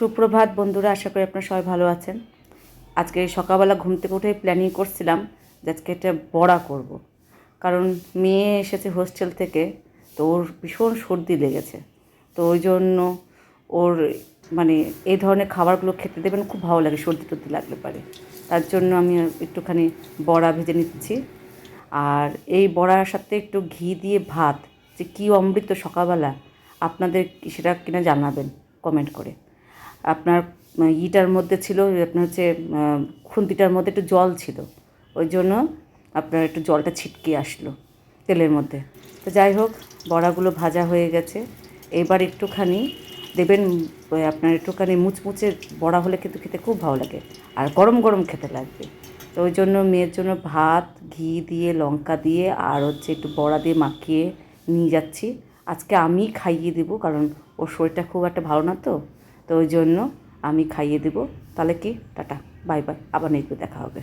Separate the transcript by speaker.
Speaker 1: সুপ্রভাত বন্ধুরা, আশা করি আপনারা সবাই ভালো আছেন। আজকে সকালবেলা ঘুম থেকে উঠে প্ল্যানিং করছিলাম যে আজকে একটা বড়া করব। কারণ মেয়ে এসেছে হোস্টেল থেকে, তো ওর ভীষণ সর্দি লেগেছে। তো ওই জন্য ওর মানে এই ধরনের খাবারগুলো খেতে দেবেন, খুব ভালো লাগে সর্দি টর্দি লাগলে পারে। তার জন্য আমি একটুখানি বড়া ভেজে নিচ্ছি। আর এই বড়ার সাথে একটু ঘি দিয়ে ভাত, যে কী অমৃত সকালবেলা, আপনাদের সেটা কিনা জানাবেন কমেন্ট করে। আপনার ইটার মধ্যে ছিল, আপনার হচ্ছে খুন্তিটার মধ্যে একটু জল ছিল, ওই জন্য আপনার একটু জলটা ছিটকে আসলো তেলের মধ্যে। তো যাই হোক, বড়াগুলো ভাজা হয়ে গেছে। এবার একটুখানি দেবেন, আপনার একটুখানি মুচমুচে বড়া হলে কিন্তু খেতে খুব ভালো লাগে, আর গরম গরম খেতে লাগবে। তো ওই জন্য মেয়ের জন্য ভাত ঘি দিয়ে লঙ্কা দিয়ে আর হচ্ছে একটু বড়া দিয়ে মাখিয়ে নিয়ে যাচ্ছি। আজকে আমি খাইয়ে দেবো, কারণ ওর শরীরটা খুব একটা ভালো না, তো তো ওই জন্য আমি খাইয়ে দেবো। তাহলে কি, টাটা, বাই বাই, আবার নেক্সট দেখা হবে।